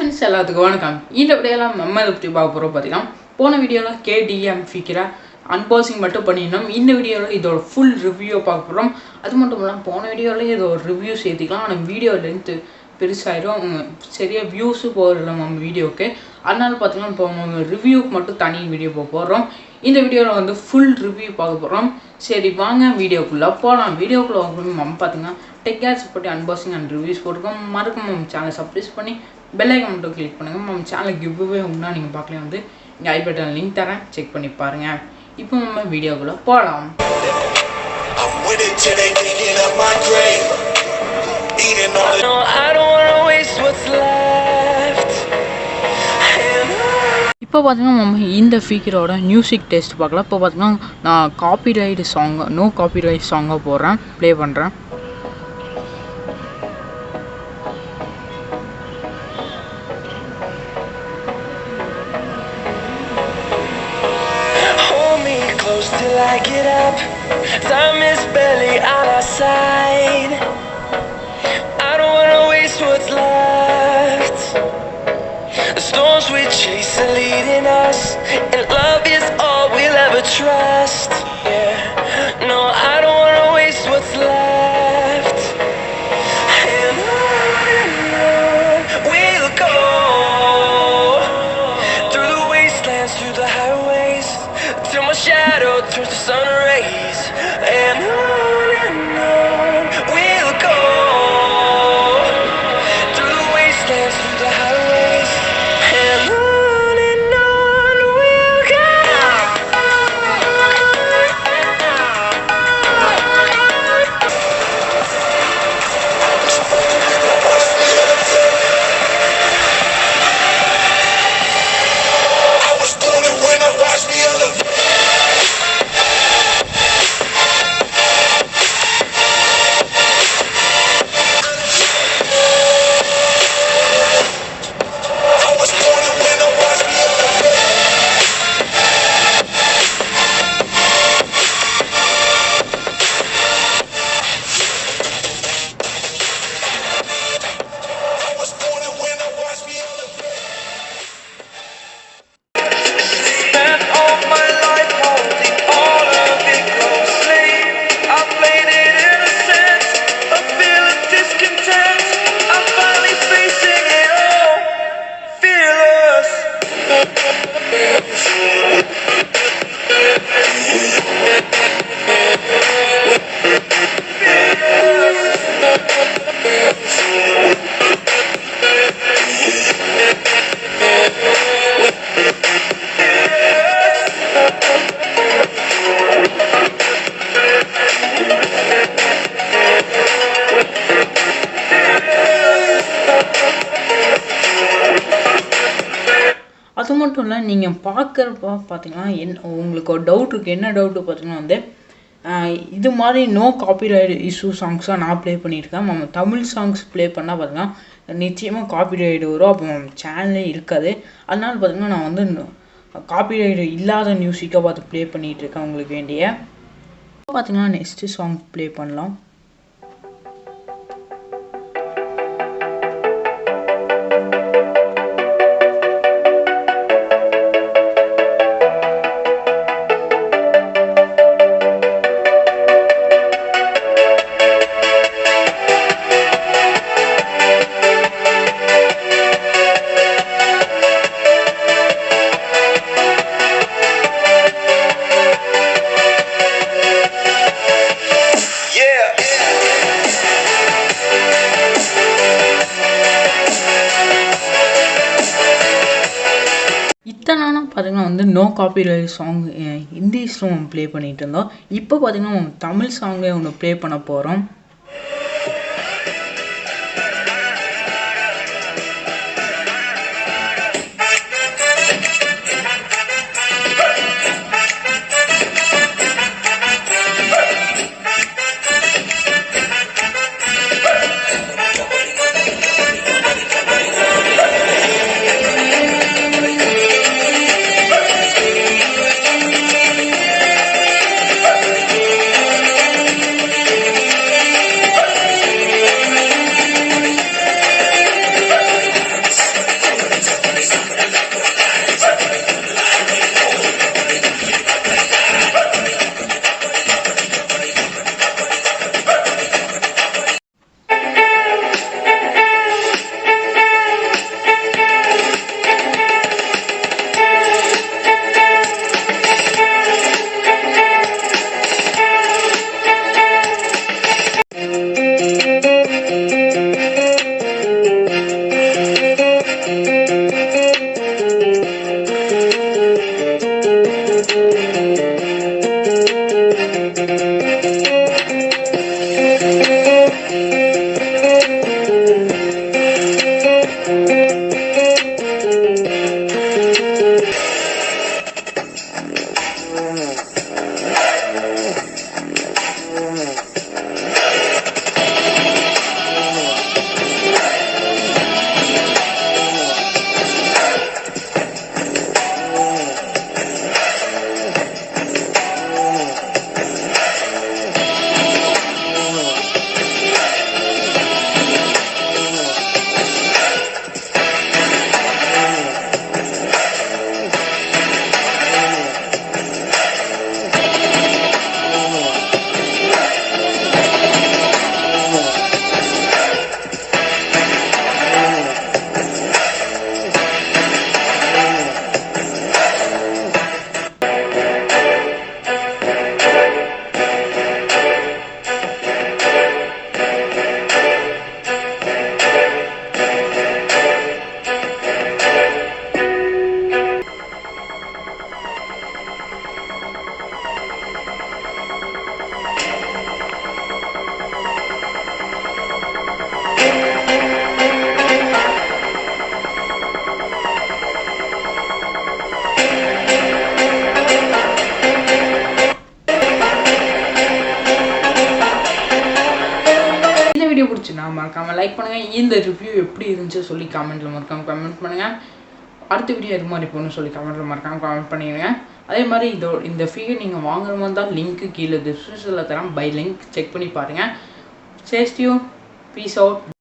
Friends எல்லாத்துக்கும் வணக்கம். இந்த வீடியோலாம் நம்ம இதை பற்றி பார்க்க போகிறோம். பார்த்தீங்கன்னா போன வீடியோவில் KDM ஃபிக்கிற அன்பாக்சிங் மட்டும் பண்ணியிருந்தோம். இந்த வீடியோவில் இதோட ஃபுல் ரிவ்யூ பார்க்க போகிறோம். அது மட்டும் இல்லாமல் போன வீடியோவில் இதோட ரிவ்யூ சேர்த்துக்கலாம். ஆனால் வீடியோ லென்த்து பெருசாகிடும், சரியாக வியூஸு போகிறதில்ல நம்ம வீடியோவுக்கு. அதனால பார்த்தீங்கன்னா இப்போ நம்ம ரிவ்யூக்கு மட்டும் தனி வீடியோ போடுறோம். இந்த வீடியோவில் வந்து ஃபுல் ரிவ்யூ பார்க்க போகிறோம். சரி வாங்க வீடியோக்குள்ளே போகலாம். வீடியோக்குள்ளே நம்ம பார்த்தீங்கன்னா டெக் கேட்ஸ் பற்றி அன்பாக்சிங் அண்ட் ரிவ்யூஸ் போட்டிருக்கோம். மறக்காம நம்ம சேனலை சப்ஸ்கிரைப் பண்ணி பெல் ஐக்கான் மட்டும் கிளிக் பண்ணுங்கள். நம்ம சேனல் கிவ்வே உண்டா நீங்கள் பார்க்கலாம். வந்து இங்கே ஐ பட்டன் லிங்க் தரேன், செக் பண்ணி பாருங்கள். இப்போ நம்ம வீடியோக்குள்ளே போகலாம். இப்போ பார்த்தீங்கன்னா நம்ம இந்த ஃபீச்சரோட மியூசிக் டெஸ்ட் பார்க்கலாம். இப்போ பார்த்தீங்கன்னா நான் காப்பிரைட் சாங்கு நோ காப்பிரைட் சாங்காக போடுறேன், ப்ளே பண்ணுறேன். Till I get up, time is barely on our side. I don't wanna waste what's left. The storms we chase are leading us, and love is all we'll ever trust. Yeah, no, I don't wanna waste what's left. And on we'll go, through the wastelands, through the highways, till my shadow turns to sun rays. And on we'll go, through the wastelands, through the highways. And on we'll go. I was born and when I watched me elevate. அது மட்டும் இல்லை, நீங்கள் பார்க்குறப்ப பார்த்தீங்கன்னா உங்களுக்கு ஒரு doubt இருக்குது. என்ன டவுட்டு பார்த்தீங்கன்னா வந்து இது மாதிரி நோ காப்பிரைட் இஷ்யூ சாங்ஸாக நான் ப்ளே பண்ணியிருக்கேன். நம்ம தமிழ் சாங்ஸ் ப்ளே பண்ணால் பார்த்தீங்கன்னா நிச்சயமாக காப்பிரைட் வரும். அப்போ நம்ம சேனலே இருக்காது. அதனால பார்த்தீங்கன்னா நான் வந்து காப்பிரைட் இல்லாத மியூசிக்காக பார்த்து ப்ளே பண்ணிகிட்ருக்கேன் உங்களுக்கு வேண்டிய. பார்த்தீங்கன்னா நெக்ஸ்ட்டு சாங் ப்ளே பண்ணலாம். இத்தனை பார்த்தீங்கன்னா வந்து no copyright song Hindi song play பண்ணிகிட்டு இருந்தோம். இப்போ பார்த்தீங்கன்னா நம்ம தமிழ் சாங்கே ஒன்று ப்ளே பண்ண போகிறோம். மறக்காமல் லைக் பண்ணுங்கள். இந்த ரிவ்யூ எப்படி இருந்துச்சு சொல்லி கமெண்ட்டில் மறக்காமல் கமெண்ட் பண்ணுங்கள். அடுத்த வீடியோ எது மாதிரி போகணும்னு சொல்லி கமெண்ட்டில் மறக்காமல் கமெண்ட் பண்ணிடுங்க. அதே மாதிரி இந்த ஃபிகர் நீங்கள் வாங்குற மாதிரி தான் லிங்க்கு கீழே டிஸ்கிரிப்ஷனில் தரேன். பை லிங்க் செக் பண்ணி பாருங்கள். Chase you. Peace out.